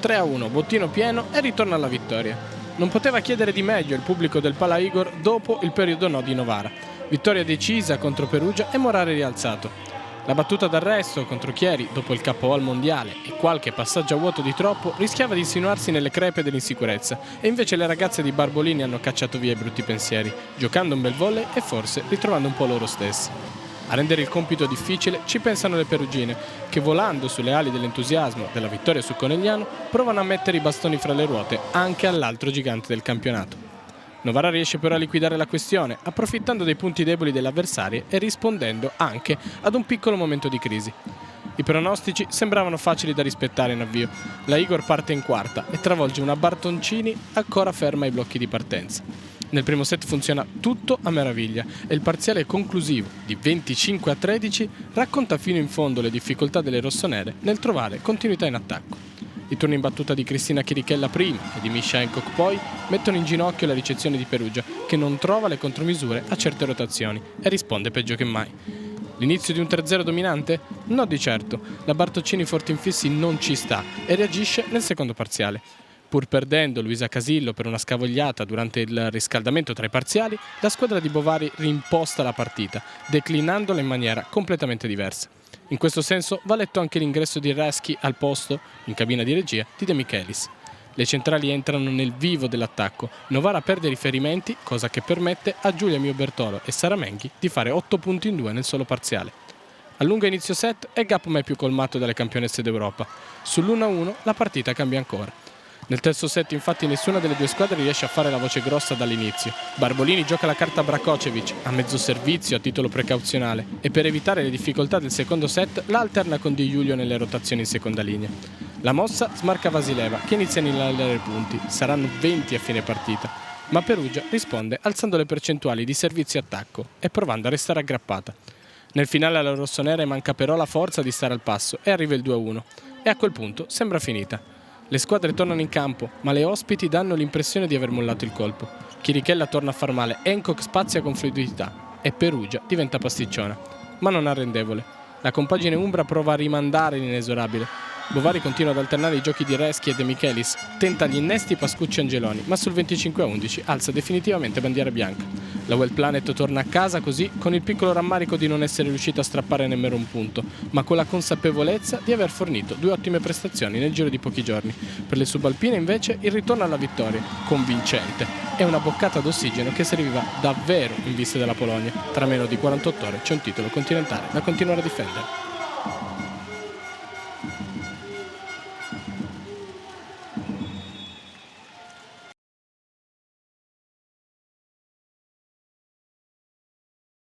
3-1, bottino pieno e ritorno alla vittoria. Non poteva chiedere di meglio il pubblico del Pala Igor dopo il periodo no di Novara. Vittoria decisa contro Perugia e morale rialzato. La battuta d'arresto contro Chieri dopo il KO al mondiale e qualche passaggio a vuoto di troppo rischiava di insinuarsi nelle crepe dell'insicurezza e invece le ragazze di Barbolini hanno cacciato via i brutti pensieri, giocando un bel volley e forse ritrovando un po' loro stessi. A rendere il compito difficile ci pensano le perugine, che volando sulle ali dell'entusiasmo della vittoria su Conegliano provano a mettere i bastoni fra le ruote anche all'altro gigante del campionato. Novara riesce però a liquidare la questione, approfittando dei punti deboli delle avversarie e rispondendo anche ad un piccolo momento di crisi. I pronostici sembravano facili da rispettare in avvio. La Igor parte in quarta e travolge una Bartoncini ancora ferma ai blocchi di partenza. Nel primo set funziona tutto a meraviglia e il parziale conclusivo di 25-13 racconta fino in fondo le difficoltà delle rossonere nel trovare continuità in attacco. I turni in battuta di Cristina Chirichella prima e di Misha Hancock poi mettono in ginocchio la ricezione di Perugia, che non trova le contromisure a certe rotazioni e risponde peggio che mai. L'inizio di un 3-0 dominante? No di certo, la Bartoncini forte infissi non ci sta e reagisce nel secondo parziale. Pur perdendo Luisa Casillo per una scavogliata durante il riscaldamento tra i parziali, la squadra di Bovari rimposta la partita, declinandola in maniera completamente diversa. In questo senso va letto anche l'ingresso di Raschi al posto, in cabina di regia, di De Michelis. Le centrali entrano nel vivo dell'attacco. Novara perde riferimenti, cosa che permette a Giulia Miobertolo e Sara Menghi di fare 8 punti in 2 nel solo parziale. A lungo inizio set è gap mai più colmato dalle campionesse d'Europa. Sull'1-1 la partita cambia ancora. Nel terzo set infatti nessuna delle due squadre riesce a fare la voce grossa dall'inizio. Barbolini gioca la carta Brakocevic a mezzo servizio a titolo precauzionale e per evitare le difficoltà del secondo set la alterna con Di Giulio nelle rotazioni in seconda linea. La mossa smarca Vasileva che inizia a inanellare punti, saranno 20 a fine partita, ma Perugia risponde alzando le percentuali di servizio e attacco e provando a restare aggrappata. Nel finale alla rossonere manca però la forza di stare al passo e arriva il 2-1 e a quel punto sembra finita. Le squadre tornano in campo, ma le ospiti danno l'impressione di aver mollato il colpo. Chirichella torna a far male, Hancock spazia con fluidità e Perugia diventa pasticciona, ma non arrendevole. La compagine umbra prova a rimandare l'inesorabile. Bovari continua ad alternare i giochi di Reschi e De Michelis, tenta gli innesti Pascucci Angeloni, ma sul 25-11 alza definitivamente bandiera bianca. La Well Planet torna a casa così con il piccolo rammarico di non essere riuscita a strappare nemmeno un punto, ma con la consapevolezza di aver fornito 2 ottime prestazioni nel giro di pochi giorni. Per le subalpine invece il ritorno alla vittoria, convincente, è una boccata d'ossigeno che serviva davvero in vista della Polonia. Tra meno di 48 ore c'è un titolo continentale da continuare a difendere.